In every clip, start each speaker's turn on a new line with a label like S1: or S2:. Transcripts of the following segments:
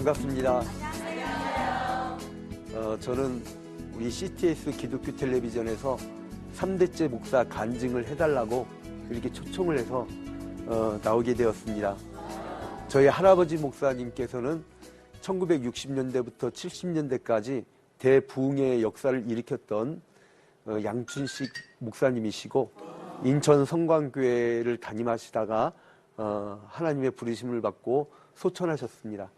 S1: 반갑습니다. 저는 우리 CTS 기독교 텔레비전에서 3대째 목사 간증을 해달라고 이렇게 초청을 해서 나오게 되었습니다. 저희 할아버지 목사님께서는 1960년대부터 70년대까지 대부흥의 역사를 일으켰던 양춘식 목사님이시고 인천 성광교회를 담임하시다가 하나님의 부르심을 받고 소천하셨습니다.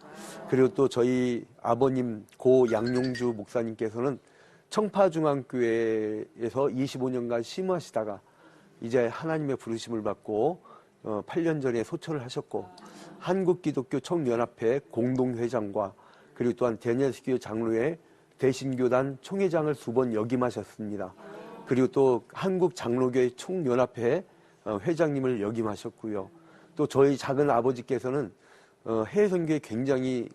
S1: 그리고 또 저희 아버님 고 양용주 목사님께서는 청파중앙교회에서 25년간 심우하시다가 이제 하나님의 부르심을 받고 8년 전에 소천을 하셨고 한국기독교 총연합회 공동회장과 그리고 또한 대녀스교 장로회 대신교단 총회장을 2번 역임하셨습니다. 그리고 또 한국장로교회 총연합회 회장님을 역임하셨고요. 또 저희 작은 아버지께서는 해외선교에 굉장히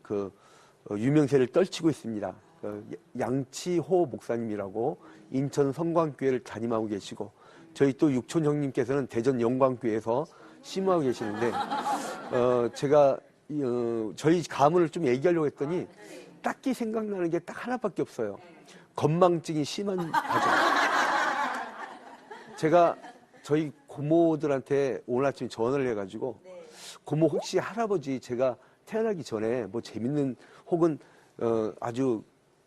S1: 유명세를 떨치고 있습니다. 양치호 목사님이라고 인천 성광교회를 담임하고 계시고 저희 또 육촌 형님께서는 대전 영광교회에서 심우하고 계시는데 제가 저희 가문을 좀 얘기하려고 했더니 딱히 생각나는 게 딱 하나밖에 없어요. 건망증이 심한 가정. 제가 저희 고모들한테 오늘 아침에 전화를 해가지고 고모 혹시 할아버지 제가 태어나기 전에 뭐 재밌는 혹은 아주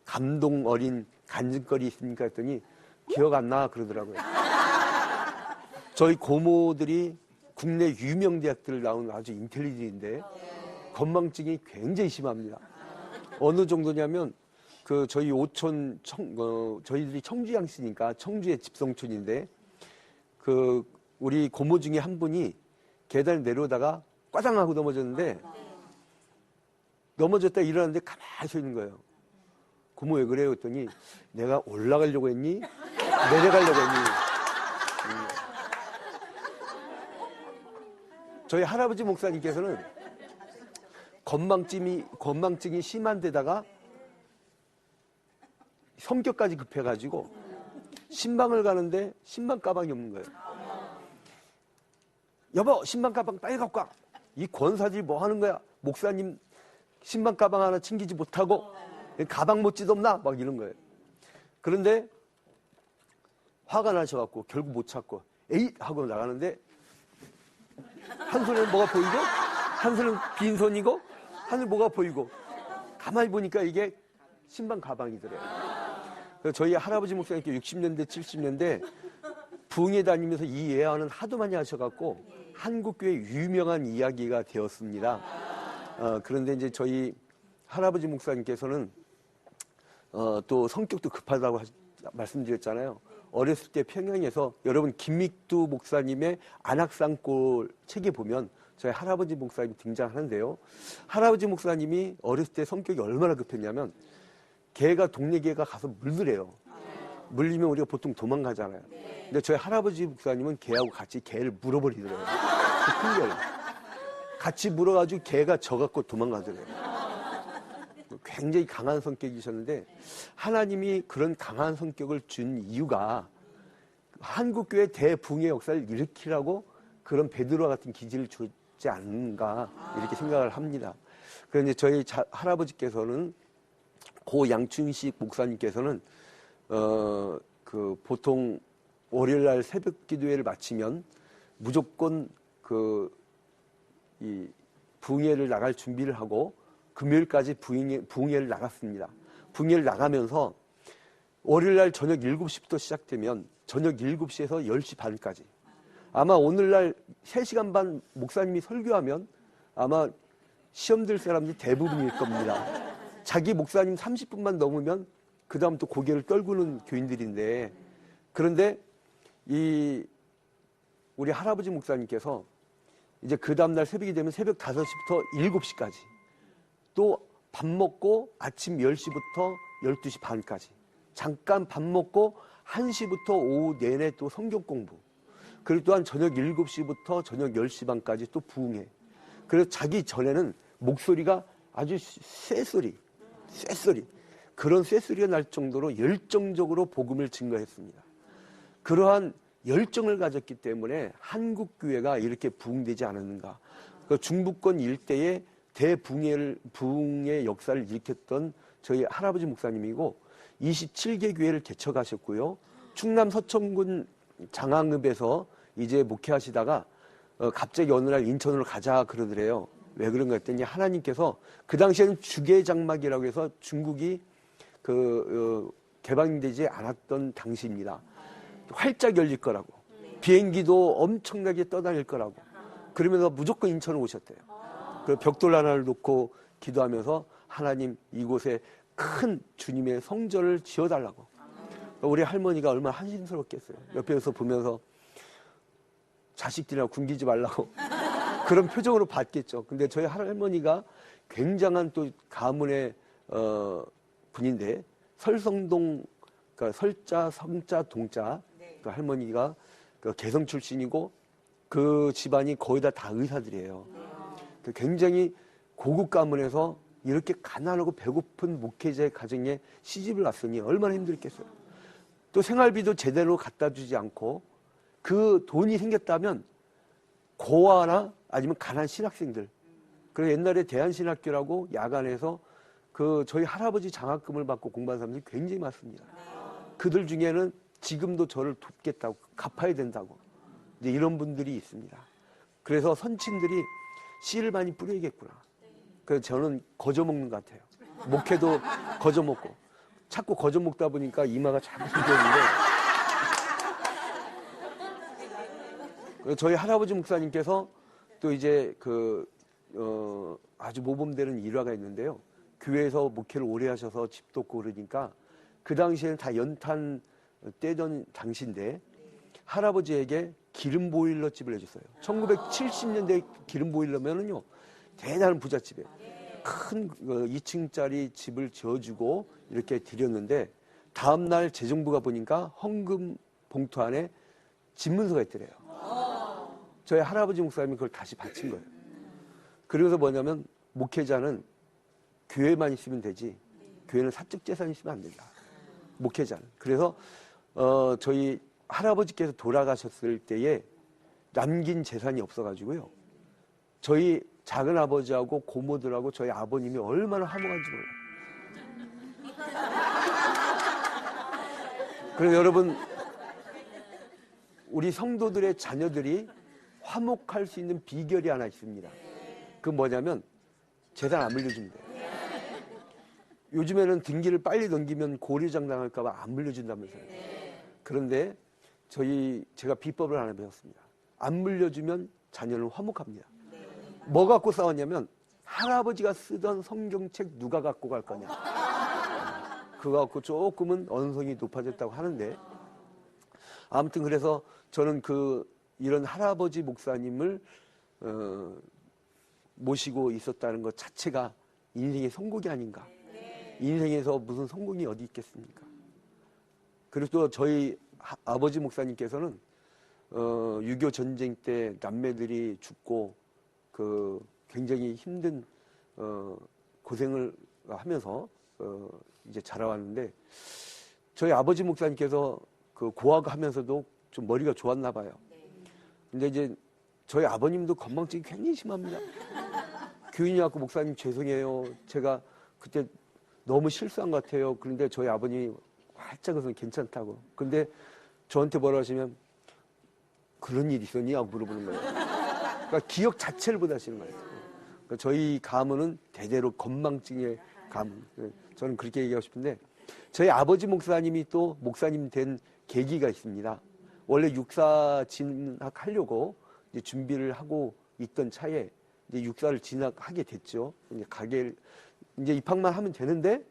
S1: 감동 어린 간증거리 있습니까 했더니 기억 안 나 그러더라고요. 저희 고모들이 국내 유명 대학들 나온 아주 인텔리전인데 건망증이 굉장히 심합니다. 어느 정도냐면 저희 오촌 저희들이 청주 양씨니까 청주의 집성촌인데 우리 고모 중에 한 분이 계단을 내려오다가 꽈장하고 넘어졌는데 넘어졌다 일어났는데 가만히 서 있는 거예요. 고모 왜 그래요? 했더니 내가 올라가려고 했니? 내려가려고 했니? 저희 할아버지 목사님께서는 건망증이 심한 데다가 성격까지 급해가지고 신방을 가는데 신방 가방이 없는 거예요. 여보 신방 가방 빨리 갖고 와. 이 권사들이 뭐 하는 거야? 목사님 신방 가방 하나 챙기지 못하고 가방 멋지도 없나? 막 이런 거예요. 그런데 화가 나셔갖고 결국 못 찾고 에잇 하고 나가는데 한 손에는 뭐가 보이고 한 손은 빈손이고 한 손에 뭐가 보이고 가만히 보니까 이게 신방 가방이더래요. 그래서 저희 할아버지 목사님께 60년대 70년대 부흥회 다니면서 이 예언은 하도 많이 하셔갖고 한국교회 유명한 이야기가 되었습니다. 그런데 이제 저희 할아버지 목사님께서는 또 성격도 급하다고 말씀드렸잖아요. 어렸을 때 평양에서 여러분 김믹두 목사님의 안악산골 책에 보면 저희 할아버지 목사님이 등장하는데요. 할아버지 목사님이 어렸을 때 성격이 얼마나 급했냐면 개가 동네 개가 가서 물더래요. 물리면 우리가 보통 도망가잖아요. 근데 저희 할아버지 목사님은 개하고 같이 개를 물어버리더래요. 큰 개를. 같이 물어가지고 개가 져갖고 도망가더래요. 굉장히 강한 성격이셨는데 하나님이 그런 강한 성격을 준 이유가 한국교회 대붕의 역사를 일으키라고 그런 베드로와 같은 기질을 주지 않는가 이렇게 생각을 합니다. 그런데 저희 할아버지께서는 고 양춘식 목사님께서는 보통 월요일날 새벽 기도회를 마치면 무조건 이 부흥회를 나갈 준비를 하고 금요일까지 부흥회를 나갔습니다. 부흥회를 나가면서 월요일날 저녁 7시부터 시작되면 저녁 7시에서 10시 반까지 아마 오늘날 3시간 반 목사님이 설교하면 아마 시험 들 사람들이 대부분일 겁니다. 자기 목사님 30분만 넘으면 그 다음 또 고개를 떨구는 교인들인데 그런데 우리 할아버지 목사님께서 이제 그 다음날 새벽이 되면 새벽 5시부터 7시까지 또 밥 먹고 아침 10시부터 12시 반까지 잠깐 밥 먹고 1시부터 오후 내내 또 성경 공부 그리고 또한 저녁 7시부터 저녁 10시 반까지 또 부흥회 그래서 자기 전에는 목소리가 아주 쇠소리 그런 쇠소리가 날 정도로 열정적으로 복음을 증거했습니다. 그러한 열정을 가졌기 때문에 한국교회가 이렇게 부흥되지 않았는가. 중부권 일대에 대붕의 역사를 일으켰던 저희 할아버지 목사님이고 27개 교회를 개척하셨고요. 충남 서천군 장항읍에서 이제 목회하시다가 갑자기 어느 날 인천으로 가자 그러더래요. 왜 그런가 했더니 하나님께서 그 당시에는 주계장막이라고 해서 중국이 개방되지 않았던 당시입니다. 활짝 열릴 거라고. 비행기도 엄청나게 떠다닐 거라고. 그러면서 무조건 인천으로 오셨대요. 그 벽돌 하나를 놓고 기도하면서 하나님 이곳에 큰 주님의 성전을 지어달라고. 우리 할머니가 얼마나 한심스럽겠어요. 옆에서 보면서 자식들이나 굶기지 말라고 그런 표정으로 봤겠죠. 근데 저희 할머니가 굉장한 또 가문의 분인데 설성동, 그러니까 설자, 성자, 동자 그 할머니가 그 개성 출신이고 그 집안이 거의 다 의사들이에요. 굉장히 고급 가문에서 이렇게 가난하고 배고픈 목회자의 가정에 시집을 왔으니 얼마나 힘들겠어요. 또 생활비도 제대로 갖다 주지 않고 그 돈이 생겼다면 고아나 아니면 가난 신학생들. 그래서 옛날에 대한신학교라고 야간에서 그 저희 할아버지 장학금을 받고 공부한 사람들이 굉장히 많습니다. 그들 중에는 지금도 저를 돕겠다고 갚아야 된다고 이제 이런 분들이 있습니다. 그래서 선친들이 씨를 많이 뿌려야겠구나. 그래서 저는 거저 먹는 것 같아요. 목회도 거저 먹고 자꾸 거저 먹다 보니까 이마가 자꾸 휘어지는데 저희 할아버지 목사님께서 또 이제 아주 모범되는 일화가 있는데요. 교회에서 목회를 오래 하셔서 집도 없고 그러니까 그 당시에는 다 연탄 떼던 당시인데 할아버지에게 기름 보일러 집을 해줬어요. 1970년대 기름 보일러면은요 대단한 부잣집이에요. 큰 2층짜리 집을 지어주고 이렇게 드렸는데 다음날 재정부가 보니까 헌금 봉투 안에 집문서가 있더래요. 저희 할아버지 목사님이 그걸 다시 바친 거예요. 그래서 뭐냐면 목회자는 교회만 있으면 되지 교회는 사적 재산이 있으면 안 된다. 목회자는. 그래서 저희 할아버지께서 돌아가셨을 때에 남긴 재산이 없어가지고요. 저희 작은 아버지하고 고모들하고 저희 아버님이 얼마나 화목한지 몰라요. 그래서 여러분 우리 성도들의 자녀들이 화목할 수 있는 비결이 하나 있습니다. 그건 뭐냐면 재산 안 물려주면 돼요. 요즘에는 등기를 빨리 넘기면 고리장 당할까 봐 안 물려준다면서요. 그런데 제가 비법을 하나 배웠습니다. 안 물려주면 자녀는 화목합니다. 뭐 갖고 싸웠냐면 할아버지가 쓰던 성경책 누가 갖고 갈 거냐. 그거 갖고 조금은 언성이 높아졌다고 하는데 아무튼 그래서 저는 이런 할아버지 목사님을 모시고 있었다는 것 자체가 인생의 성공이 아닌가. 인생에서 무슨 성공이 어디 있겠습니까? 그리고 또 저희 아버지 목사님께서는 6.25 전쟁 때 남매들이 죽고 굉장히 힘든 고생을 하면서 이제 자라왔는데 저희 아버지 목사님께서 고아하면서도 좀 머리가 좋았나 봐요. 근데 이제 저희 아버님도 건망증이 굉장히 심합니다. 교인이 와서 목사님 죄송해요. 제가 그때 너무 실수한 것 같아요. 그런데 저희 아버님이 활짝 웃으면 괜찮다고. 근데 저한테 뭐라 하시면 그런 일 있었니? 하고 물어보는 거예요. 그러니까 기억 자체를 못 하시는 거예요. 그러니까 저희 가문은 대대로 건망증의 가문. 저는 그렇게 얘기하고 싶은데 저희 아버지 목사님이 또 목사님 된 계기가 있습니다. 원래 육사 진학하려고 이제 준비를 하고 있던 차에 이제 육사를 진학하게 됐죠. 이제 입학만 하면 되는데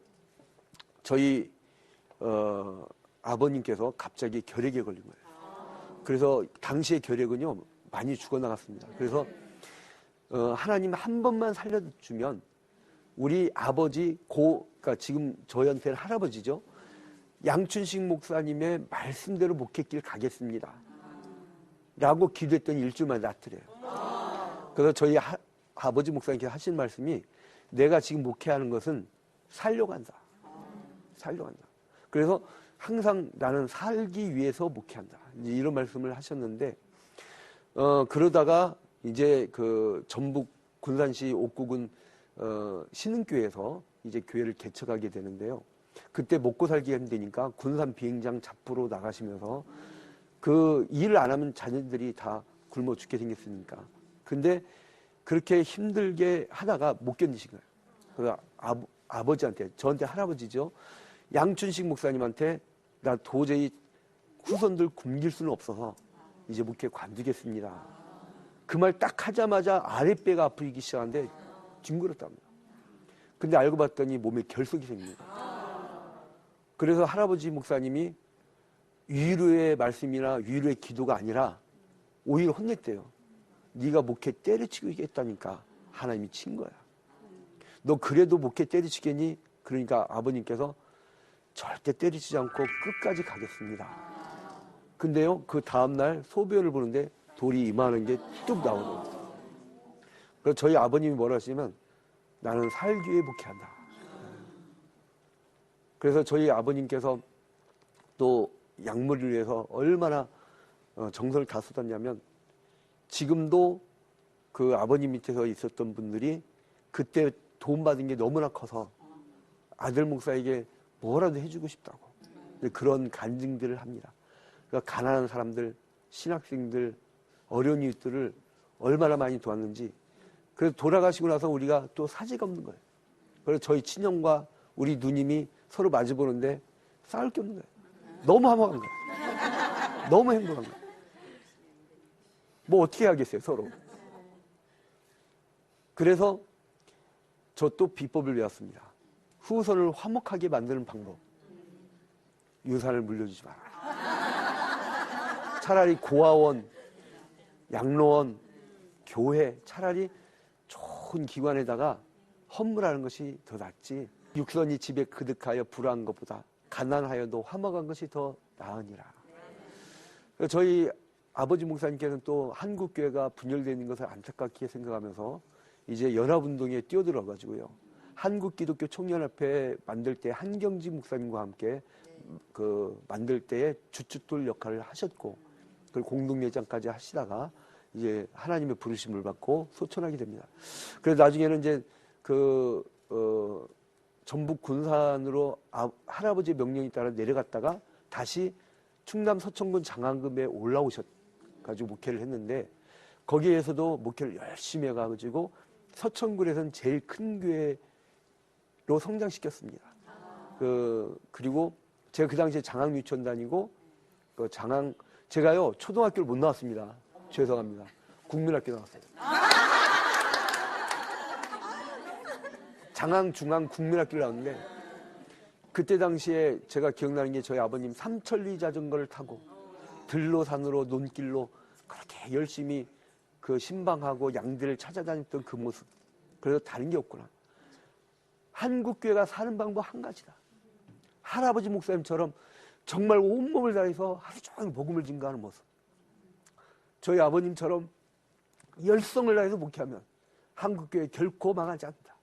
S1: 저희 아버님께서 갑자기 결핵에 걸린 거예요. 그래서 당시의 결핵은요 많이 죽어나갔습니다. 그래서 하나님 한 번만 살려주면 우리 아버지 그러니까 지금 저희한테는 할아버지죠. 양춘식 목사님의 말씀대로 목회길 가겠습니다. 라고 기도했더니 일주일 만에 낫더래요. 그래서 저희 아버지 목사님께서 하신 말씀이 내가 지금 목회하는 것은 살려고 한다. 살려고 한다. 그래서 항상 나는 살기 위해서 목회한다. 이제 이런 말씀을 하셨는데, 그러다가 이제 전북 군산시 옥구군 신흥교회에서 이제 교회를 개척하게 되는데요. 그때 먹고 살기가 힘드니까 군산 비행장 잡부로 나가시면서 그 일을 안 하면 자녀들이 다 굶어 죽게 생겼으니까. 근데 그렇게 힘들게 하다가 못 견디신 거예요. 그래서 아버지한테, 저한테 할아버지죠. 양춘식 목사님한테 나 도저히 후손들 굶길 수는 없어서 이제 목회 관두겠습니다. 그 말 딱 하자마자 아랫배가 아프기 시작하는데 뒹굴었답니다. 근데 알고 봤더니 몸에 결석이 생깁니다. 그래서 할아버지 목사님이 위로의 말씀이나 위로의 기도가 아니라 오히려 혼냈대요. 네가 목회 때려치겠다니까 하나님이 친 거야. 너 그래도 목회 때려치겠니? 그러니까 아버님께서 절대 때리지 않고 끝까지 가겠습니다. 근데요, 그 다음날 소변을 보는데 돌이 이만한 게 뚝 나오더라고요. 그래서 저희 아버님이 뭐라 하시냐면 나는 살기 위해 목회한다. 그래서 저희 아버님께서 또 약물을 위해서 얼마나 정성을 다 쏟았냐면 지금도 그 아버님 밑에서 있었던 분들이 그때 도움 받은 게 너무나 커서 아들 목사에게 뭐라도 해주고 싶다고 그런 간증들을 합니다. 그러니까 가난한 사람들, 신학생들, 어려운 이웃들을 얼마나 많이 도왔는지. 그래서 돌아가시고 나서 우리가 또 사지가 없는 거예요. 그래서 저희 친형과 우리 누님이 서로 마주보는데 싸울 게 없는 거예요. 너무 화목한 거예요. 너무 행복한 거예요. 뭐 어떻게 하겠어요, 서로. 그래서 저 또 비법을 배웠습니다. 후손을 화목하게 만드는 방법. 유산을 물려주지 마라. 차라리 고아원, 양로원, 교회, 차라리 좋은 기관에다가 헌물하는 것이 더 낫지. 육선이 집에 그득하여 불화한 것보다 가난하여도 화목한 것이 더 나으니라. 저희 아버지 목사님께서는 또 한국교회가 분열되는 것을 안타깝게 생각하면서 이제 연합운동에 뛰어들어가지고요. 한국기독교 총연합회 만들 때 한경지 목사님과 함께 만들 때에 주춧돌 역할을 하셨고, 그리고 공동회장까지 하시다가 이제 하나님의 부르심을 받고 소천하게 됩니다. 그래서 나중에는 이제 전북 군산으로 할아버지의 명령에 따라 내려갔다가 다시 충남 서천군 장안금에 올라오셔가지고 목회를 했는데 거기에서도 목회를 열심히 해가지고 서천군에서는 제일 큰 교회로 성장시켰습니다. 그리고 제가 그 당시에 장항 유치원 다니고 제가요 초등학교를 못 나왔습니다. 죄송합니다. 국민학교 나왔어요. 장항, 중항, 국민학교를 나왔는데 그때 당시에 제가 기억나는 게 저희 아버님 삼천리 자전거를 타고 들로 산으로 논길로 그렇게 열심히 신방하고 양들을 찾아다녔던 그 모습. 그래서 다른 게 없구나. 한국교회가 사는 방법 한 가지다. 할아버지 목사님처럼 정말 온몸을 다해서 하루 종일 복음을 증거하는 모습. 저희 아버님처럼 열성을 다해서 목회하면 한국교회 결코 망하지 않는다.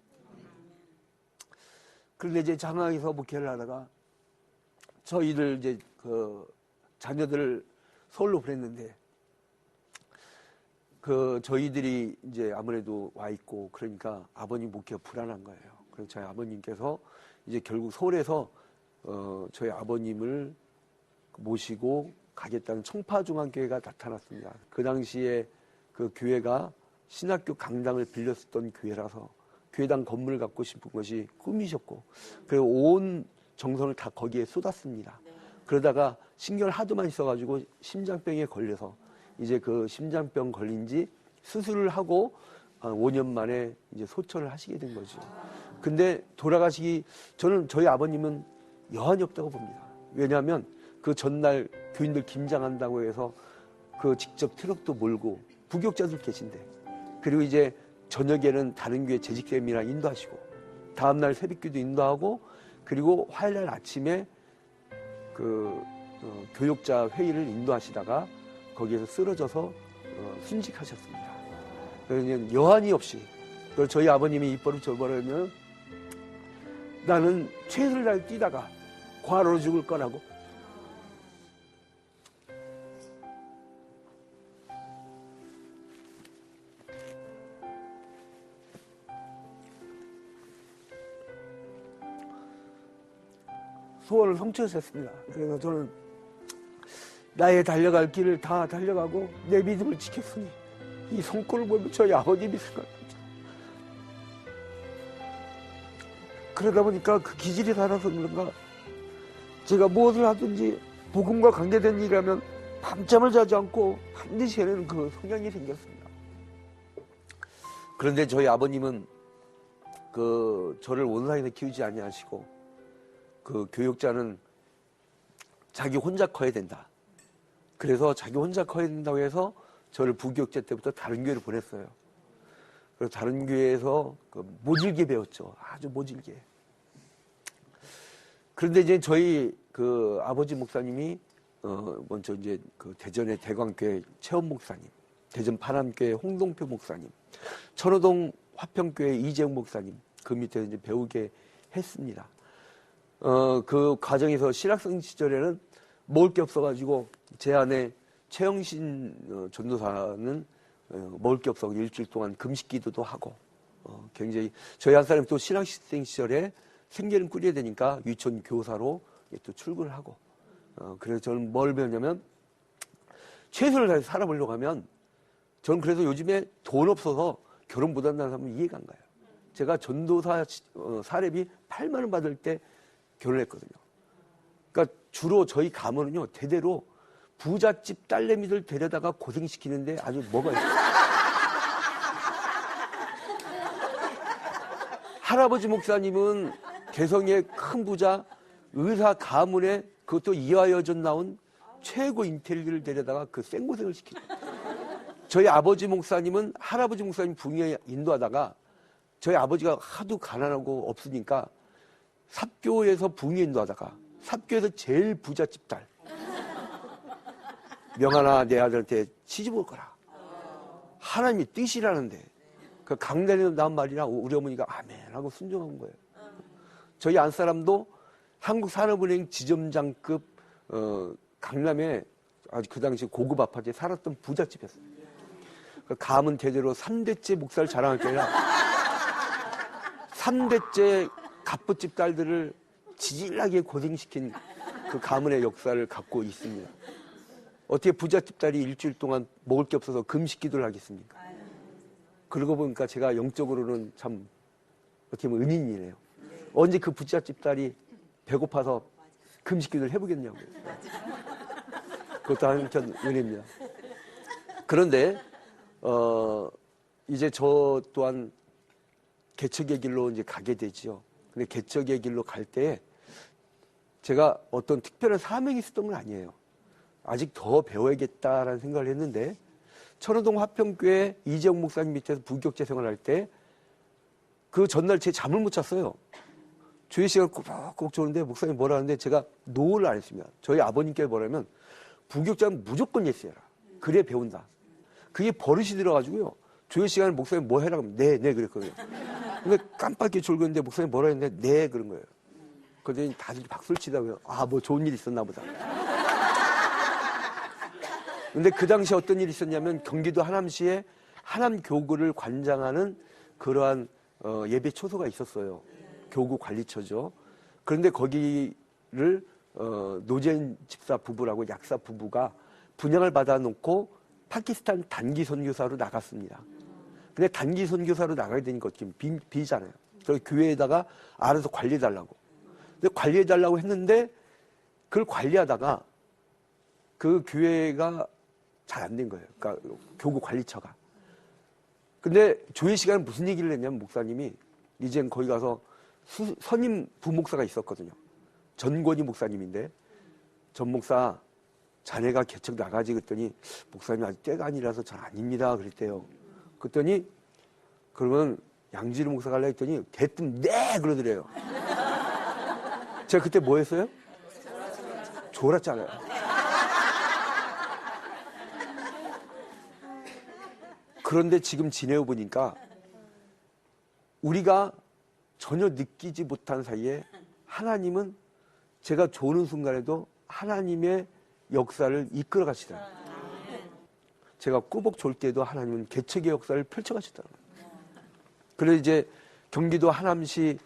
S1: 그런데 이제 장항에서 목회를 하다가 저희들 이제 자녀들을 서울로 보냈는데 저희들이 이제 아무래도 와 있고 그러니까 아버님 목회가 불안한 거예요. 그래서 저희 아버님께서 이제 결국 서울에서 저희 아버님을 모시고 가겠다는 청파중앙교회가 나타났습니다. 그 당시에 그 교회가 신학교 강당을 빌렸었던 교회라서 교회당 건물을 갖고 싶은 것이 꿈이셨고 그리고 온 정성을 다 거기에 쏟았습니다. 그러다가 신경을 하도만 있어가지고 심장병에 걸려서 이제 그 심장병 걸린 지 수술을 하고 5년 만에 이제 소천을 하시게 된 거죠. 근데 저는 저희 아버님은 여한이 없다고 봅니다. 왜냐하면 그 전날 교인들 김장한다고 해서 직접 트럭도 몰고 부교육자들 계신데 그리고 이제 저녁에는 다른 교회 재직쌤이랑 인도하시고 다음날 새벽기도 인도하고 그리고 화요일날 아침에 교육자 회의를 인도하시다가 거기에서 쓰러져서 순직하셨습니다. 그러니 여한이 없이 저희 아버님이 입버릇 저버리면 나는 최선을 다해 뛰다가 과로로 죽을 거라고. 소원을 성취했습니다. 그래서 저는 나의 달려갈 길을 다 달려가고 내 믿음을 지켰으니 이 성과를 보면 저희 아버님이 생각납니다. 그러다 보니까 그 기질이 살아서 그런가 제가 무엇을 하든지 복음과 관계된 일이라면 밤잠을 자지 않고 반드시 해내는 그 성향이 생겼습니다. 그런데 저희 아버님은 저를 온상에서 키우지 아니하시고 그 교육자는 자기 혼자 커야 된다. 그래서 자기 혼자 커야 된다고 해서 저를 부교육자 때부터 다른 교회를 보냈어요. 그래서 다른 교회에서 모질게 배웠죠. 아주 모질게. 그런데 이제 저희 아버지 목사님이 먼저 이제 대전의 대광교회 최원 목사님, 대전 파남교회 홍동표 목사님, 천호동 화평교회 이재용 목사님 그 밑에 이제 배우게 했습니다. 그 과정에서 신학생 시절에는 먹을 게 없어가지고 제 아내 최영신 전도사는 먹을 게 없어서 일주일 동안 금식 기도도 하고 굉장히 저희 한 사람이 또 신학생 시절에 생계를 꾸려야 되니까 유치원 교사로 또 출근을 하고 그래서 저는 뭘 배웠냐면 최선을 다해서 살아보려고 하면 저는 그래서 요즘에 돈 없어서 결혼 못한다는 사람은 이해가 안 가요. 제가 전도사 사례비 8만 원 받을 때 결혼했거든요. 그러니까 주로 저희 가문은요 대대로 부잣집 딸내미들 데려다가 고생시키는데 아주 뭐가 있어요. 할아버지 목사님은 개성의 큰 부자 의사 가문에 그것도 이화여전 나온 최고 인텔리를 데려다가 그 생고생을 시키죠. 저희 아버지 목사님은 할아버지 목사님 부흥회 인도하다가 저희 아버지가 하도 가난하고 없으니까 삽교에서 부흥회 인도하다가 삽교에서 제일 부잣집 딸 명하나 내 아들한테 시집 올 거라. 하나님이 뜻이라는데 그 강단에서 나온 말이라 우리 어머니가 아멘 하고 순종한 거예요. 저희 안사람도 한국산업은행 지점장급 강남에 아주 그 당시 고급 아파트에 살았던 부잣집이었어요. 그 가문 대대로 3대째 목사를 자랑할 게 아니라 3대째 갑부집 딸들을 지질하게 고생시킨 그 가문의 역사를 갖고 있습니다. 어떻게 부잣집 딸이 일주일 동안 먹을 게 없어서 금식 기도를 하겠습니까? 그러고 보니까 제가 영적으로는 참 어떻게 보면 은인이네요. 언제 그 부잣집 딸이 배고파서 금식 기도를 해보겠냐고요. 그것도 한편 은혜입니다. 그런데 이제 저 또한 개척의 길로 이제 가게 되지요. 근데 개척의 길로 갈 때 제가 어떤 특별한 사명이 있었던 건 아니에요. 아직 더 배워야겠다라는 생각을 했는데 천호동 화평교회 이재용 목사님 밑에서 부교육자 생활할 때 그 전날 제 잠을 못 잤어요. 주일 시간을 꼭 조는데 목사님 뭐라 하는데 제가 노를 안 했습니다. 저희 아버님께 뭐라면 부교육자는 무조건 예스해라. 그래 배운다. 그게 버릇이 들어가지고요. 주일 시간에 목사님 뭐 해라 그러면 네 그랬거든요. 근데 깜빡이 졸고있는데 목사님 뭐라 했는데 네 그런 거예요. 그랬더니 다들 박수를 치다고요. 뭐 좋은 일 있었나 보다. 근데 그 당시에 어떤 일이 있었냐면 경기도 하남시에 하남교구를 관장하는 그러한 예배 초소가 있었어요. 교구 관리처죠. 그런데 거기를 노재인 집사 부부라고 약사 부부가 분양을 받아놓고 파키스탄 단기 선교사로 나갔습니다. 근데 단기 선교사로 나가게 되니까 지금 비잖아요. 그래서 교회에다가 알아서 관리해달라고. 근데 관리해달라고 했는데 그걸 관리하다가 그 교회가 잘 안 된 거예요. 그러니까 교구 관리처가. 근데 조회 시간에 무슨 얘기를 했냐면 목사님이 이젠 거기 가서 선임 부목사가 있었거든요. 전권희 목사님인데 전 목사 자네가 개척 나가지 그랬더니 목사님 아직 때가 아니라서 잘 아닙니다 그랬대요. 그랬더니 그러면 양지루 목사 갈라 했더니 대뜸 네 그러더래요. 제가 그때 뭐 했어요? 졸았잖아요. 그런데 지금 지내어 보니까 우리가 전혀 느끼지 못한 사이에 하나님은 제가 조는 순간에도 하나님의 역사를 이끌어 가시더라고요. 제가 꾸벅 졸 때도 하나님은 개척의 역사를 펼쳐 가시더라고요. 그래서 이제 경기도 하남시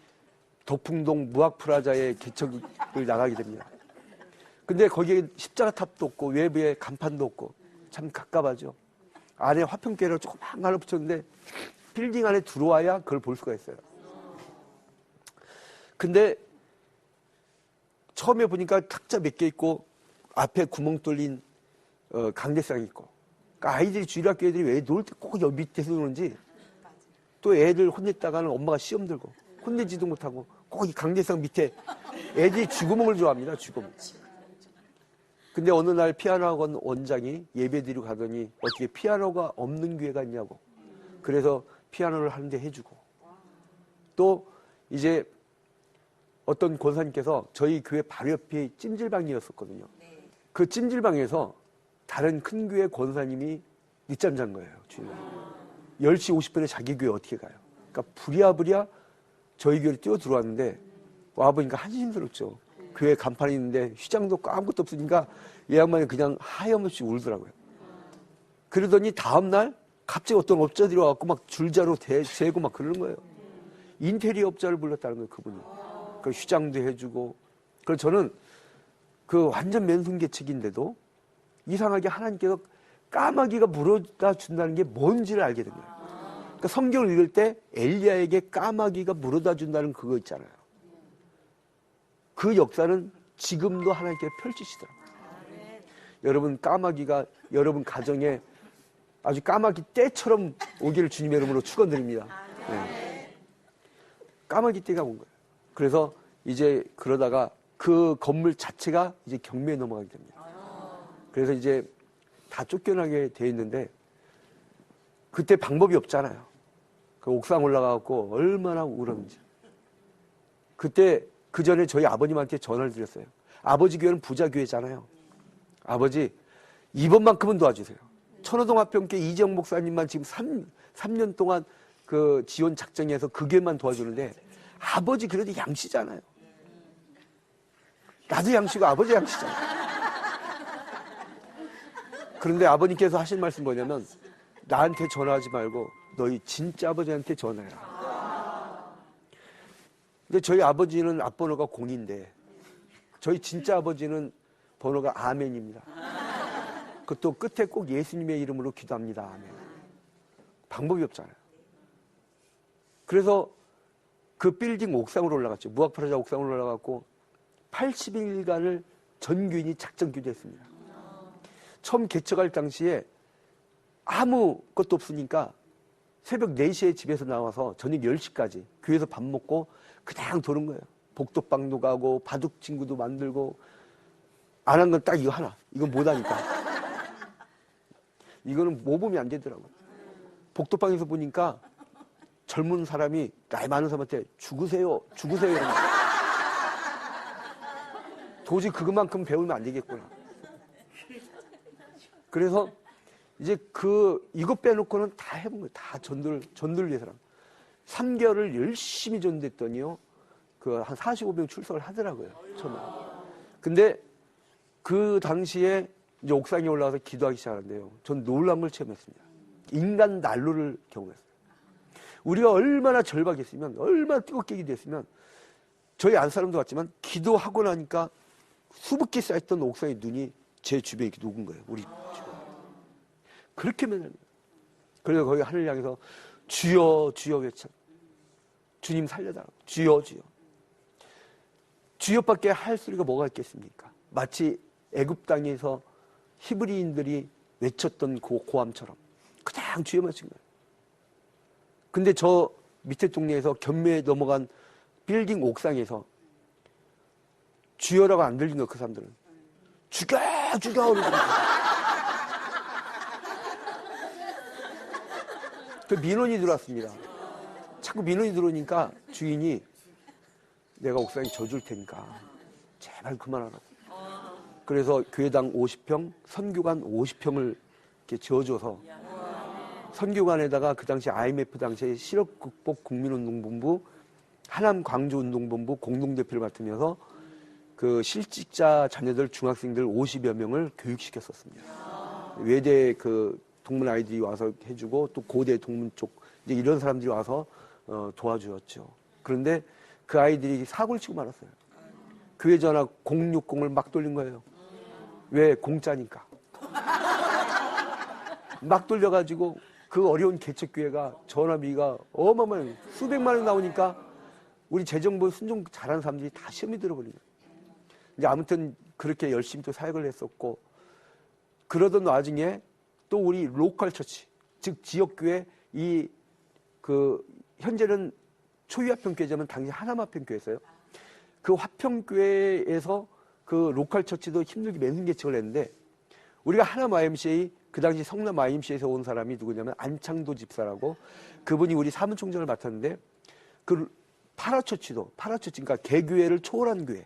S1: 덕풍동 무학프라자에 개척을 나가게 됩니다. 근데 거기에 십자가 탑도 없고 외부에 간판도 없고 참 갑갑하죠. 안에 화평계를 조그만 하나 붙였는데 빌딩 안에 들어와야 그걸 볼 수가 있어요. 근데 처음에 보니까 탁자 몇 개 있고 앞에 구멍 뚫린 강대상이 있고, 그러니까 아이들이 주일학교 애들이 왜 놀 때 꼭 여기 밑에서 노는지, 또 애들 혼냈다가는 엄마가 시험 들고 혼내지도 못하고 꼭 이 강대상 밑에 애들이 쥐구멍을 좋아합니다. 쥐구멍. 근데 어느 날 피아노 학원 원장이 예배드리고 가더니 어떻게 피아노가 없는 교회가 있냐고. 그래서 피아노를 하는데 해주고, 또 이제 어떤 권사님께서 저희 교회 바로 옆에 찜질방이었었거든요. 그 찜질방에서 다른 큰 교회 권사님이 늦잠 잔 거예요. 주일날 10시 50분에 자기 교회 어떻게 가요. 그러니까 부랴부랴 저희 교회로 뛰어 들어왔는데 와보니까 한심스럽죠. 교회 간판이 있는데 휘장도 없고 아무것도 없으니까 이 양반이 그냥 하염없이 울더라고요. 그러더니 다음날 갑자기 어떤 업자들이 와갖고 막 줄자로 재고 막 그러는 거예요. 인테리어 업자를 불렀다는 거예요, 그분이. 그 휘장도 해주고. 그래서 저는 그 완전 맨손개척인데도 이상하게 하나님께서 까마귀가 물어다 준다는 게 뭔지를 알게 된 거예요. 그러니까 성경을 읽을 때 엘리야에게 까마귀가 물어다 준다는 그거 있잖아요. 그 역사는 지금도 하나님께서 펼치시더라고요. 여러분, 까마귀가 여러분 가정에 아주 까마귀 떼처럼 오기를 주님의 이름으로 축원드립니다. 네. 까마귀 떼가 온 거예요. 그래서 이제 그러다가 그 건물 자체가 이제 경매에 넘어가게 됩니다. 그래서 이제 다 쫓겨나게 돼 있는데 그때 방법이 없잖아요. 그 옥상 올라가고 얼마나 울었는지. 그때 그 전에 저희 아버님한테 전화를 드렸어요. 아버지 교회는 부자 교회잖아요. 아버지 이번만큼은 도와주세요. 천호동 화평교회 이재영 목사님만 지금 3년 동안 그 지원 작정해서 그 교회만 도와주는데 아버지 그래도 양씨잖아요. 나도 양씨고 아버지 양씨잖아요. 그런데 아버님께서 하신 말씀 뭐냐면 나한테 전화하지 말고 너희 진짜 아버지한테 전화해라. 근데 저희 아버지는 앞번호가 0인데 저희 진짜 아버지는 번호가 아멘입니다. 그것도 끝에 꼭 예수님의 이름으로 기도합니다. 아멘. 방법이 없잖아요. 그래서 그 빌딩 옥상으로 올라갔죠. 무학프라자 옥상으로 올라갔고 80일간을 전교인이 작정 기도했습니다. 처음 개척할 당시에 아무것도 없으니까 새벽 4시에 집에서 나와서 저녁 10시까지 교회에서 밥 먹고 그냥 도는 거예요. 복도방도 가고 바둑 친구도 만들고 안 한 건 딱 이거 하나. 이건 못하니까. 이거는 모범이 안 되더라고요. 복도방에서 보니까 젊은 사람이 나이 많은 사람한테 죽으세요. 죽으세요. 이러는 거예요. 도저히 그것만큼 배우면 안 되겠구나. 그래서 이제 이거 빼놓고는 다 해본 거예요. 다 전도를 위해서랑. 3개월을 열심히 전도했더니요. 한 45명 출석을 하더라고요. 처음에. 근데 그 당시에 이제 옥상에 올라가서 기도하기 시작하는데요. 전 놀란 걸 체험했습니다. 인간 난로를 경험했어요. 우리가 얼마나 절박했으면, 얼마나 뜨겁게 기도했으면, 저희 안사람도 같지만 기도하고 나니까 수북히 쌓였던 옥상의 눈이 제 주변에 이렇게 녹은 거예요. 우리 주변에. 그렇게 맨날. 그래서 거기 하늘 향해서 주여 주여 외쳐. 주님 살려달라고. 주여 주여. 주여밖에 할 소리가 뭐가 있겠습니까? 마치 애굽 땅에서 히브리인들이 외쳤던 그 고함처럼 그냥 주여만 친 거예요. 근데 저 밑에 동네에서 경매에 넘어간 빌딩 옥상에서 주여라고 안 들린 거예요. 그 사람들은 죽여 죽여 그러고. 그 민원이 들어왔습니다. 자꾸 민원이 들어오니까 주인이 내가 옥상에 져줄 테니까 제발 그만하라고. 그래서 교회당 50평, 선교관 50평을 이렇게 지어줘서 선교관에다가 그 당시 IMF 당시에 실업극복 국민운동본부, 하남광주운동본부 공동대표를 맡으면서 그 실직자 자녀들 중학생들 50여 명을 교육시켰었습니다. 외대 그 동문 아이들이 와서 해주고 또 고대 동문 쪽 이제 이런 사람들이 와서 도와주었죠. 그런데 그 아이들이 사고를 치고 말았어요. 교회 전화 060을 막 돌린 거예요. 왜? 공짜니까. 막 돌려가지고 그 어려운 개척교회가 전화비가 어마어마한 수백만 원 나오니까 우리 재정부 순종 잘하는 사람들이 다 시험이 들어버린 거예요. 이제 아무튼 그렇게 열심히 또 사역을 했었고, 그러던 와중에 또 우리 로컬 처치, 즉 지역교회 현재는 초유화평교회지만 당시 하남화평교회였어요. 그 화평교회에서 그 로컬 처치도 힘들게 맨손 개척을 했는데, 우리가 하남 YMCA, 그 당시 성남 YMCA에서 온 사람이 누구냐면 안창도 집사라고, 그분이 우리 사무총장을 맡았는데, 그 파라처치, 그러니까 개교회를 초월한 교회,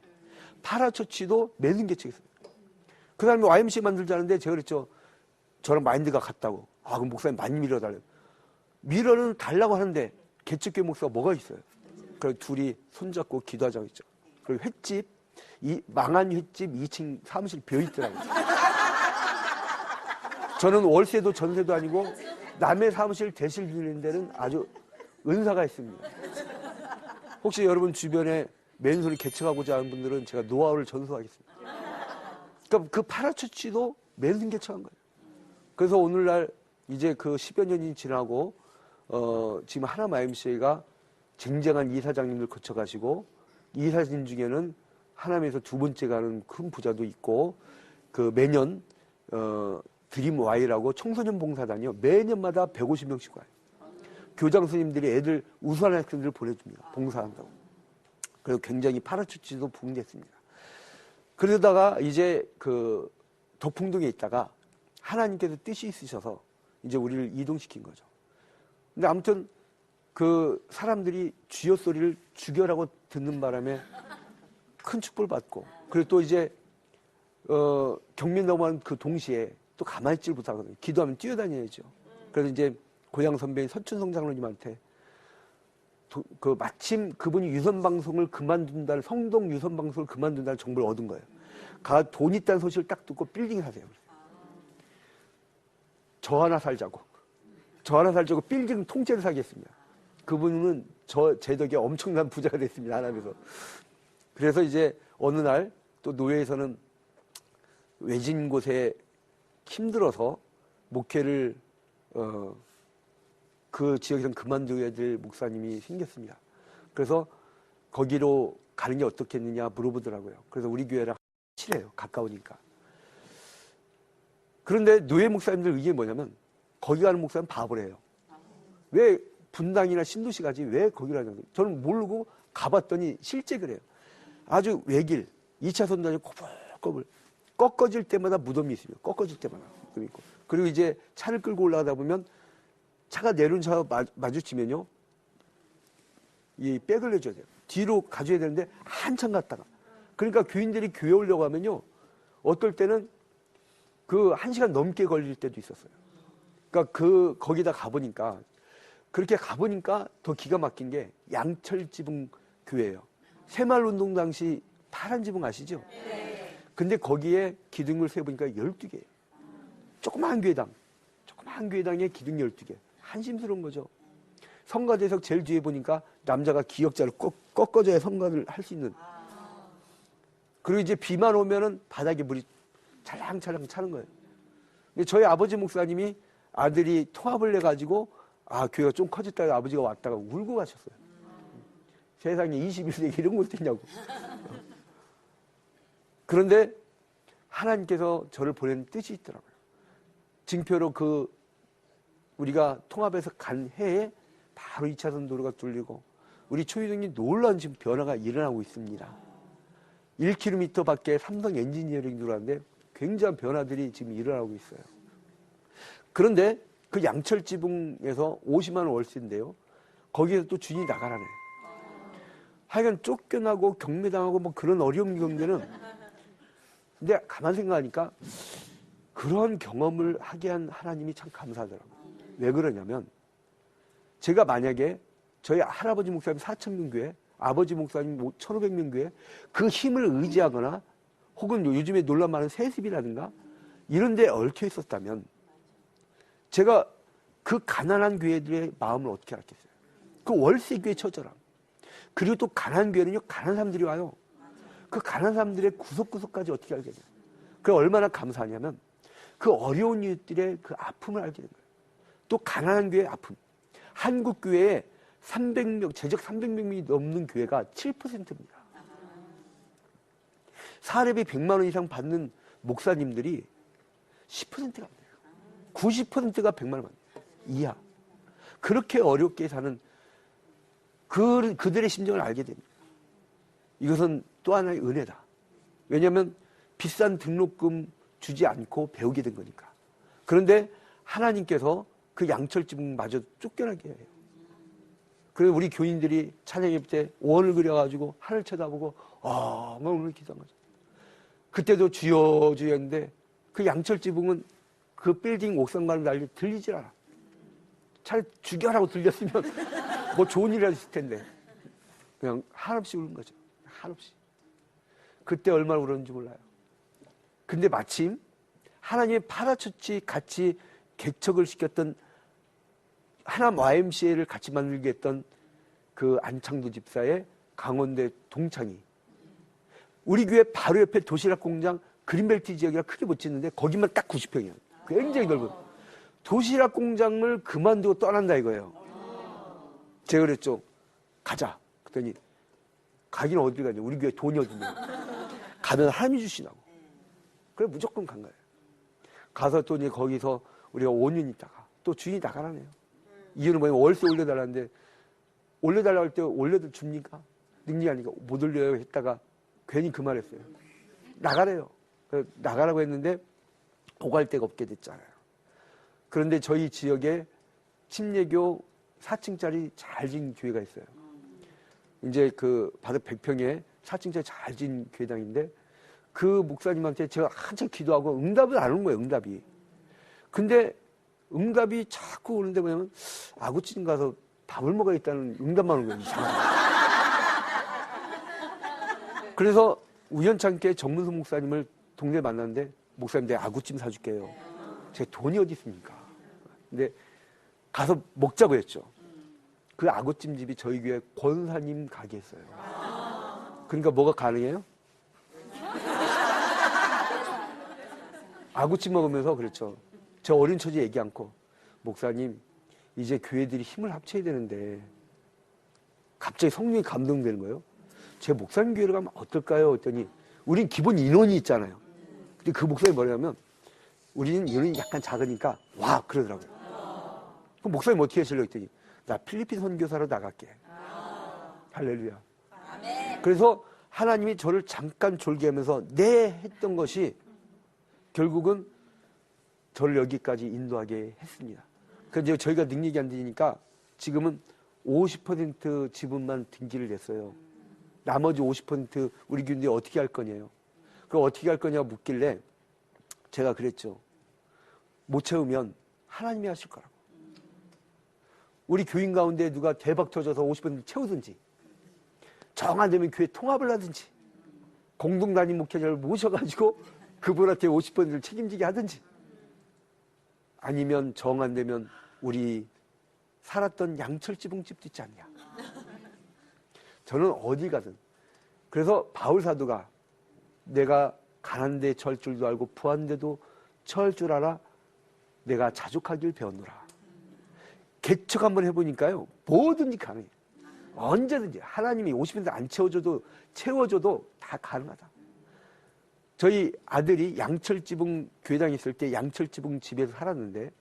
S1: 파라처치도 맨손 개척했어요. 그 다음에 YMCA 만들자는데 제가 그랬죠. 저랑 마인드가 같다고. 그럼 목사님 많이 밀어달래요. 밀어는 달라고 하는데 개척교회 목사가 뭐가 있어요? 그래서 둘이 손잡고 기도하자고 했죠. 그리고 횟집, 망한 횟집 2층 사무실 비어있더라고요. 저는 월세도 전세도 아니고 남의 사무실 대실 빌리는 데는 아주 은사가 있습니다. 혹시 여러분 주변에 맨손을 개척하고자 하는 분들은 제가 노하우를 전수하겠습니다. 그러니까 그 파라처치도 맨손 개척한 거예요. 그래서 오늘날 이제 그 10여 년이 지나고 지금 하남 YMCA가 쟁쟁한 이사장님들 거쳐가시고, 이사님 중에는 하남에서 두 번째 가는 큰 부자도 있고, 그 매년 드림 Y라고 청소년 봉사단이요, 매년마다 150명씩 와요. 교장 선생님들이 애들 우수한 학생들을 보내줍니다. 봉사한다고. 그래서 굉장히 파라처치도 부흥됐습니다. 그러다가 이제 그 덕풍동에 있다가 하나님께서 뜻이 있으셔서 이제 우리를 이동시킨 거죠. 근데 아무튼 그 사람들이 주여 소리를 죽여라고 듣는 바람에 큰 축복을 받고, 그리고 또 이제 경민 넘어가는 그 동시에 또 가만히 있지를 못하거든요. 기도하면 뛰어다녀야죠. 그래서 이제 고향 선배인 서춘성 장로님한테 마침 그분이 유선방송을 그만둔다는, 성동 유선방송을 그만둔다는 정보를 얻은 거예요. 돈 있다는 소식을 딱 듣고 빌딩 사세요. 저 하나 살자고 빌딩 통째로 사겠습니다. 그분은 제 덕에 엄청난 부자가 됐습니다. 하나님에서. 그래서 이제 어느 날 또 노예에서는 외진 곳에 힘들어서 목회를 그 지역에서는 그만둬야 될 목사님이 생겼습니다. 그래서 거기로 가는 게 어떻겠느냐 물어보더라고요. 그래서 우리 교회랑 친해요. 가까우니까. 그런데 노예 목사님들 의견이 뭐냐면, 거기 가는 목사는 바보래요. 왜 분당이나 신도시 가지 왜 거기를 하냐고. 저는 모르고 가봤더니 실제 그래요. 아주 외길 2차선 다니고 꼬불꼬불 꺾어질 때마다 무덤이 있습니다. 꺾어질 때마다 무덤이 있고. 그리고 이제 차를 끌고 올라가다 보면 차가 내려온 차와 마주치면요, 이 백을 내줘야 돼요. 뒤로 가줘야 되는데 한참 갔다가, 그러니까 교인들이 교회 오려고 하면요, 어떨 때는 그 1시간 넘게 걸릴 때도 있었어요. 그러니까 거기다 가보니까, 그렇게 가보니까 더 기가 막힌 게 양철지붕 교회예요. 새마을운동 당시 파란 지붕 아시죠? 근데 거기에 기둥을 세보니까 12개. 조그마한 교회당에 기둥 12개. 한심스러운 거죠. 성가대석 제일 뒤에 보니까 남자가 기역자를 꺾어줘야 성가를 할 수 있는. 그리고 이제 비만 오면은 바닥에 물이 찰랑찰랑 차는 거예요. 근데 저희 아버지 목사님이 아들이 통합을 해가지고 교회가 좀 커졌다가 아버지가 왔다가 울고 가셨어요. 세상에 21세기 이런 것도 있냐고. 그런데 하나님께서 저를 보낸 뜻이 있더라고요. 징표로 우리가 통합해서 간 해에 바로 2차선 도로가 뚫리고, 우리 초유동이 놀라운 지금 변화가 일어나고 있습니다. 1km 밖에 삼성 엔지니어링 들어왔는데 굉장한 변화들이 지금 일어나고 있어요. 그런데 그 양철지붕에서 50만 원 월세인데요, 거기에서 또 주인이 나가라네. 하여간 쫓겨나고 경매당하고 뭐 그런 어려운 경우에는, 근데 가만 생각하니까 그런 경험을 하게 한 하나님이 참 감사하더라고요. 왜 그러냐면, 제가 만약에 저희 할아버지 목사님 4,000명 교회, 아버지 목사님 1,500명 교회, 그 힘을 의지하거나 혹은 요즘에 논란 많은 세습이라든가 이런 데에 얽혀 있었다면, 제가 그 가난한 교회들의 마음을 어떻게 알았겠어요? 그 월세 교회 처절함, 그리고 또 가난한 교회는요, 가난한 사람들이 와요. 그 가난한 사람들의 구석구석까지 어떻게 알게 돼요? 그 얼마나 감사하냐면 그 어려운 이웃들의 그 아픔을 알게 된 거예요. 또 가난한 교회의 아픔. 한국 교회에 300명, 재적 300명이 넘는 교회가 7%입니다. 사례비 100만 원 이상 받는 목사님들이 10%가 안 돼요. 90%가 100만 원 이하. 그렇게 어렵게 사는 그들의 심정을 알게 됩니다. 이것은 또 하나의 은혜다. 왜냐하면 비싼 등록금 주지 않고 배우게 된 거니까. 그런데 하나님께서 그 양철지붕마저 쫓겨나게 해요. 그래서 우리 교인들이 찬양회 때 원을 그려가지고 하늘 쳐다보고 막 오늘 기도한 거죠. 그때도 주여 주여 했는데 그 양철지붕은 그 빌딩 옥상과는 달리 들리질 않아. 차라리 죽여라고 들렸으면 뭐 좋은 일이라도 있을 텐데 그냥 한없이 우는 거죠. 한없이. 그때 얼마나 울었는지 몰라요. 근데 마침 하나님의 파라처치 같이 개척을 시켰던 하남 YMCA를 같이 만들게 했던 그 안창도 집사의 강원대 동창이 우리 교회 바로 옆에 도시락 공장 그린벨트 지역이라 크게 못 짓는데 거기만 딱 90평이에요. 굉장히 넓은. 도시락 공장을 그만두고 떠난다 이거예요. 제가 그랬죠. 가자. 그랬더니 가기는 어딜 가냐. 우리 교회 돈이 어딨냐. 가면 하나님이 주시라고. 그래 무조건 간 거예요. 가서 또 이제 거기서 우리가 5년 있다가 또 주인이 나가라네요. 이유는 뭐냐면 월세 올려달라는데 올려달라고 할 때 올려도 줍니까? 능력이 아니까 못 올려요 했다가 괜히 그 말했어요. 나가래요. 나가라고 했는데 오갈 데가 없게 됐잖아요. 그런데 저희 지역에 침례교 4층짜리 잘 진 교회가 있어요. 이제 그 바로 100평에 4층짜리 잘 진 교회당인데 그 목사님한테 제가 한참 기도하고 응답을 안 오는 거예요. 응답이. 근데 응답이 자꾸 오는데 뭐냐면 아구찜 가서 밥을 먹어야겠다는 응답만 오는 거예요. 이상하게. 그래서 우연찮게 정문수 목사님을 동네에 만났는데 목사님 내가 아구찜 사줄게요. 제 돈이 어디 있습니까? 근데 가서 먹자고 했죠. 그 아구찜 집이 저희 교회 권사님 가게였어요. 그러니까 뭐가 가능해요? 아구찜 먹으면서 그랬죠. 저 어린 처지 얘기 않고 목사님 이제 교회들이 힘을 합쳐야 되는데 갑자기 성령이 감동되는 거예요. 제 목사님 교회로 가면 어떨까요? 했더니 우린 기본 인원이 있잖아요. 근데 그 목사님이 뭐냐면 우리는 인원이 약간 작으니까 와 그러더라고요. 그럼 목사님 어떻게 하실래요? 했더니 나 필리핀 선교사로 나갈게. 할렐루야. 그래서 하나님이 저를 잠깐 졸게하면서 네 했던 것이 결국은 저를 여기까지 인도하게 했습니다. 그래서 저희가 능력이 안 되니까 지금은 50% 지분만 등기를 냈어요. 나머지 50% 우리 교인들이 어떻게 할 거냐요. 그럼 어떻게 할 거냐고 묻길래 제가 그랬죠. 못 채우면 하나님이 하실 거라고. 우리 교인 가운데 누가 대박 터져서 50% 채우든지 정 안 되면 교회 통합을 하든지 공동 담임 목회자를 모셔가지고 그분한테 50%를 책임지게 하든지 아니면 정 안 되면 우리 살았던 양철지붕집도 있지 않냐. 저는 어디 가든. 그래서 바울 사도가 내가 가난데 처할 줄도 알고 부한데도 처할 줄 알아 내가 자족하길 배웠노라. 개척 한번 해보니까요. 뭐든지 가능해요. 언제든지 하나님이 50% 안 채워줘도 다 가능하다. 저희 아들이 양철지붕 교회당에 있을 때 양철지붕 집에서 살았는데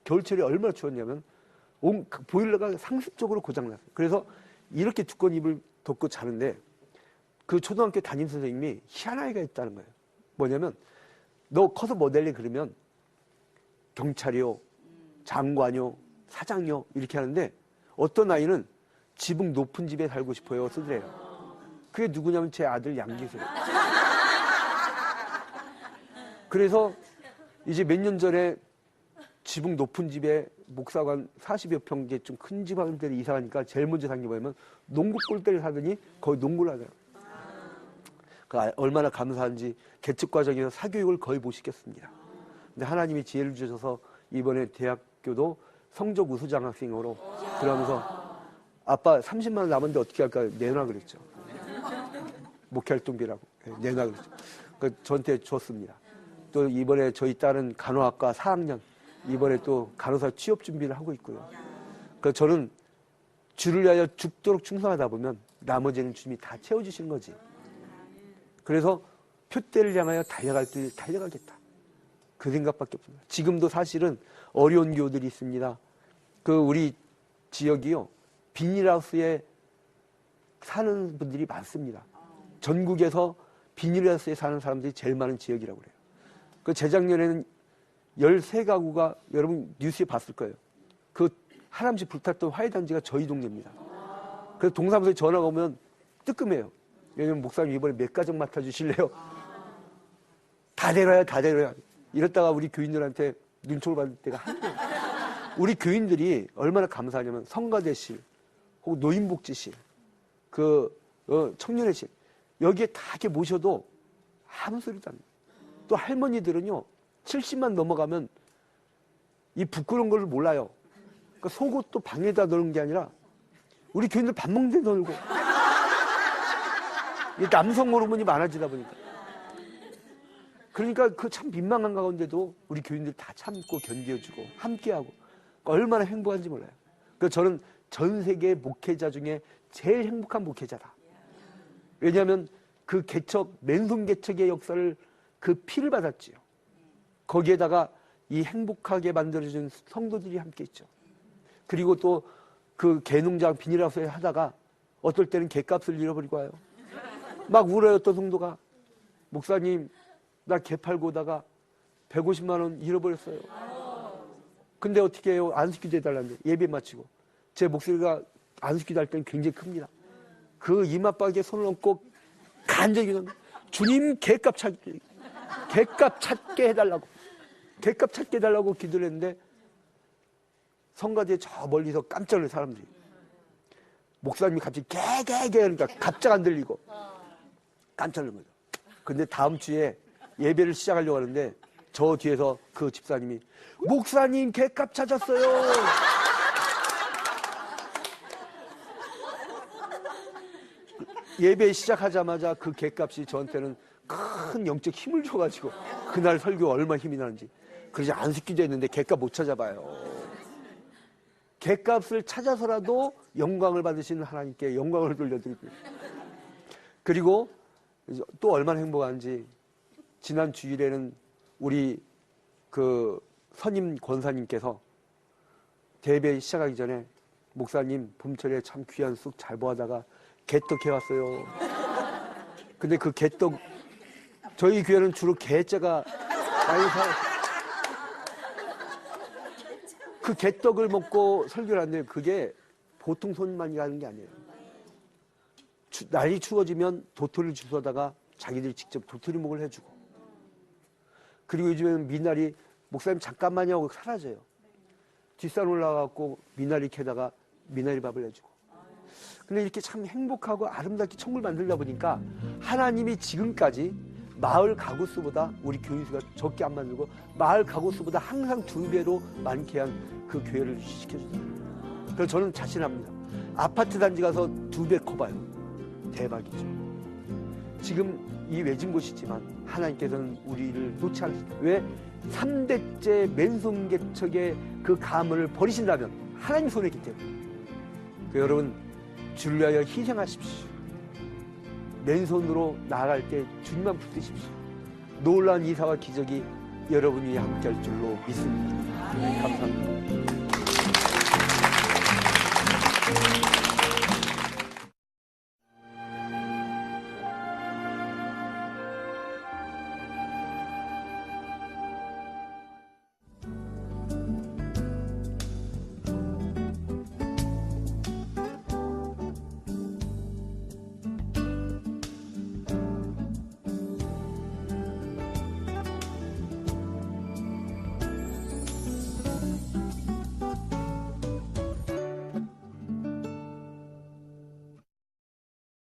S1: 겨울철에 얼마나 추웠냐면 보일러가 상습적으로 고장났어요. 그래서 이렇게 두꺼운 이불 덮고 자는데 그 초등학교 담임 선생님이 희한한 아이가 있다는 거예요. 뭐냐면 너 커서 뭐 될래 그러면 경찰이요, 장관이요, 사장이요 이렇게 하는데 어떤 아이는 지붕 높은 집에 살고 싶어요 쓰더래요. 그게 누구냐면 제 아들 양기세요. 그래서 이제 몇 년 전에 지붕 높은 집에 목사관 40여 평 좀 큰 집 하는 데를 이사 가니까 제일 먼저 산 게 뭐냐면 농구 골대를 사더니 거의 농구를 하더라고요. 얼마나 감사한지 개척 과정에서 사교육을 거의 못 시켰습니다. 근데 하나님이 지혜를 주셔서 이번에 대학교도 성적 우수 장학생으로 들어가면서 아빠 30만 원 남았는데 어떻게 할까? 내놔 그랬죠. 목회활동비라고. 내놔 그랬죠. 저한테 줬습니다. 또 이번에 저희 딸은 간호학과 4학년, 이번에 또 간호사 취업 준비를 하고 있고요. 그래서 저는 주를 위하여 죽도록 충성하다 보면 나머지는 주님이 다 채워주시는 거지. 그래서 표대를 향하여 달려갈 때 달려가겠다. 그 생각밖에 없습니다. 지금도 사실은 어려운 교우들이 있습니다. 우리 지역이요, 비닐하우스에 사는 분들이 많습니다. 전국에서 비닐하우스에 사는 사람들이 제일 많은 지역이라고 그래요. 재작년에는 13가구가 여러분 뉴스에 봤을 거예요. 하나씩 불탔던 화해단지가 저희 동네입니다. 그래서 동사무소에 전화가 오면 뜨끔해요. 왜냐면 목사님 이번에 몇 가정 맡아주실래요? 다 내려야 다 내려야. 이랬다가 우리 교인들한테 눈총을 받을 때가 한두. 우리 교인들이 얼마나 감사하냐면 성가대실, 혹은 노인복지실, 청년회실, 여기에 다 이렇게 모셔도 아무 소리도 안 나요. 또 할머니들은요, 70만 넘어가면 이 부끄러운 걸 몰라요. 그러니까 속옷도 방에다 넣는 게 아니라 우리 교인들 밥 먹는 데 넣고. 남성 호르몬이 많아지다 보니까. 그러니까 참 민망한 가운데도 우리 교인들 다 참고 견뎌주고 함께하고 얼마나 행복한지 몰라요. 그래서 저는 전 세계 목회자 중에 제일 행복한 목회자다. 왜냐하면 맨손 개척의 역사를 피를 받았지요. 거기에다가 이 행복하게 만들어준 성도들이 함께 있죠. 그리고 또 개농장 비닐하우스에 하다가 어떨 때는 개값을 잃어버리고 와요. 막 울어요. 어떤 성도가, 목사님 나 개 팔고 오다가 150만 원 잃어버렸어요. 근데 어떻게 해요? 안식기도 해달라는데 예배 마치고. 제 목소리가 안식기도 할 때는 굉장히 큽니다. 이마박에 손을 얹고 간절히 주님 개값 찾게 해달라고, 개값 찾게 해달라고 기도를 했는데 성가대에 저 멀리서 깜짝 놀란 사람들이, 목사님이 갑자기 개개개 그러니까 갑자기 안 들리고 깜짝 놀란 거죠. 근데 다음 주에 예배를 시작하려고 하는데 저 뒤에서 집사님이 목사님 개값 찾았어요. 예배 시작하자마자 개값이 저한테는 큰 영적 힘을 줘가지고 그날 설교 얼마나 힘이 나는지. 그러지 안식기도 했는데 개값 못 찾아봐요. 개값을 찾아서라도 영광을 받으시는 하나님께 영광을 돌려드리고, 그리고 또 얼마나 행복한지 지난 주일에는 우리 선임 권사님께서 대회 시작하기 전에 목사님 봄철에 참 귀한 쑥 잘 보하다가 개떡 해왔어요. 근데 개떡, 저희 교회는 주로 개자가 많이 개떡을 먹고 설교를 하는데 그게 보통 손님만이 가는 게 아니에요. 날이 추워지면 도토리를 주워다가 자기들이 직접 도토리묵을 해주고, 그리고 요즘에는 미나리, 목사님 잠깐만요 하고 사라져요. 뒷산 올라가고 미나리 캐다가 미나리 밥을 해주고. 근데 이렇게 참 행복하고 아름답게 천국을 만들다 보니까 하나님이 지금까지 마을 가구 수보다 우리 교인 수가 적게 안 만들고 마을 가구 수보다 항상 2배로 많게 한 교회를 유지시켜주잖아요. 그래서 저는 자신합니다. 아파트 단지 가서 2배 커봐요. 대박이죠. 지금 이 외진 곳이지만 하나님께서는 우리를 놓지 않으십니다. 왜? 3대째 맨손개척의 가문을 버리신다면 하나님 손에 있기 때문에. 여러분, 주를 위하여 희생하십시오. 맨손으로 나아갈 때 주님만 붙드십시오. 놀라운 이사와 기적이 여러분 위에 함께할 줄로 믿습니다. 감사합니다.